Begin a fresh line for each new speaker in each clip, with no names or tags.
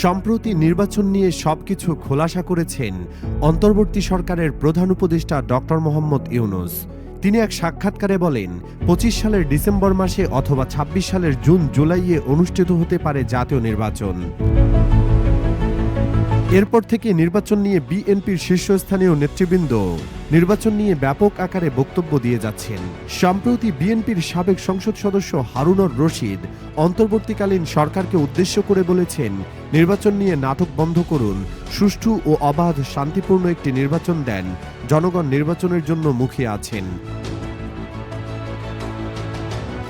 সম্প্রতি নির্বাচন নিয়ে সবকিছু খোলাসা করেছেন অন্তর্বর্তী সরকারের প্রধান উপদেষ্টা ডক্টর মোহাম্মদ ইউনূস। তিনি এক সাক্ষাৎকারে বলেন, ২৫ সালের ডিসেম্বর মাসে অথবা ২৬ সালের জুন জুলাইয়ে অনুষ্ঠিত হতে পারে জাতীয় নির্বাচন। এরপর থেকে নির্বাচন নিয়ে বিএনপির শীর্ষস্থানীয় নেতৃবৃন্দ নির্বাচন নিয়ে ব্যাপক আকারে বক্তব্য দিয়ে যাচ্ছেন। সম্প্রতি বিএনপির সাবেক সংসদ সদস্য হারুনুর রশিদ অন্তর্বর্তীকালীন সরকারকে উদ্দেশ্য করে বলেছেন, নির্বাচন নিয়ে নাটক বন্ধ করুন, সুষ্ঠু ও অবাধ শান্তিপূর্ণ একটি নির্বাচন দেন, জনগণ নির্বাচনের জন্য মুখিয়ে আছেন।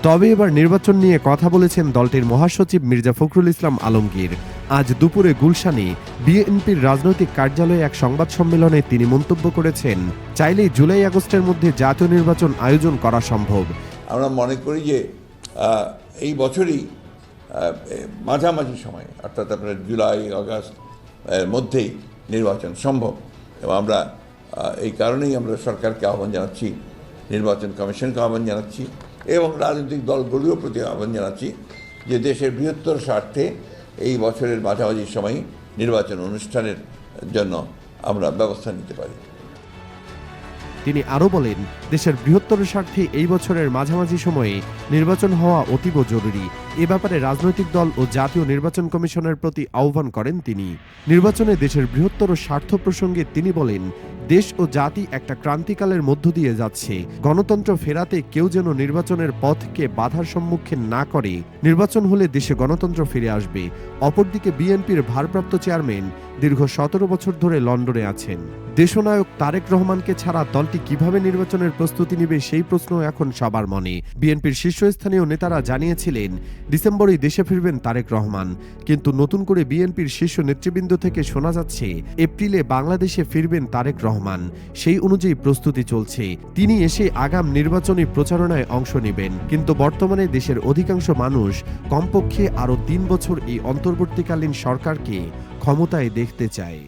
তবে এবার নির্বাচন নিয়ে কথা বলেছেন দলটির মহাসচিব মির্জা ফখরুল ইসলাম আলমগীর। আজ দুপুরে গুলশানে বিএনপির রাজনৈতিক কার্যালয়ে এক সংবাদ সম্মেলনে তিনি মন্তব্য করেছেন, চাইলেই জুলাই আগস্টের মধ্যে জাতীয় নির্বাচন আয়োজন করা সম্ভব।
আমরা মনে করি যে এই বছরই মাঝামাঝি সময় অর্থাৎ আপনার জুলাই আগস্ট এর মধ্যেই নির্বাচন সম্ভব এবং আমরা এই কারণেই আমরা সরকারকে আহ্বান জানাচ্ছি, নির্বাচন কমিশনকে আহ্বান জানাচ্ছি এবং রাজনৈতিক দলগুলিও প্রতি আহ্বান জানাচ্ছি যে দেশের বৃহত্তর স্বার্থে এই বছরের মাঝামাঝি সময় নির্বাচন অনুষ্ঠানের জন্য আমরা ব্যবস্থা নিতে পারি।
তিনি আরও বলেন, দেশের বৃহত্তর স্বার্থে এই বছরের মাঝামাঝি সময়ে নির্বাচন হওয়া অতীব জরুরি। এ ব্যাপারে রাজনৈতিক দল ও জাতীয় নির্বাচন কমিশনের প্রতি আহ্বান করেন তিনি। নির্বাচনে দেশের বৃহত্তর স্বার্থ প্রসঙ্গে তিনি বলেন, দেশ ও জাতি একটা ক্রান্তিকালের মধ্য দিয়ে যাচ্ছে। গণতন্ত্র ফেরাতে কেউ যেন নির্বাচনের পথকে বাধার সম্মুখীন না করে। নির্বাচন হলে দেশে গণতন্ত্র ফিরে আসবে। অপরদিকে বিএনপির ভারপ্রাপ্ত চেয়ারম্যান দীর্ঘ ১৭ বছর ধরে লন্ডনে আছেন। দেশনায়ক তারেক রহমানকে ছাড়া দলটি কিভাবে নির্বাচনের প্রস্তুতি নেবে সেই প্রশ্ন এখন সবার মনে। বিএনপির শীর্ষস্থানীয় নেতারা জানিয়েছিলেন, ডিসেম্বরেই দেশে ফিরবেন তারেক রহমান, কিন্তু নতুন করে বিএনপির শীর্ষ নেতৃবৃন্দ থেকে শোনা যাচ্ছে এপ্রিলে বাংলাদেশে ফিরবেন তারেক রহমান। সেই অনুযায়ী প্রস্তুতি চলছে। তিনি এসে আগাম নির্বাচনী প্রচারণায় অংশ নেবেন। কিন্তু বর্তমানে দেশের অধিকাংশ মানুষ কমপক্ষে আরও ৩ বছর এই অন্তর্বর্তীকালীন সরকারকে ক্ষমতায় দেখতে চায়।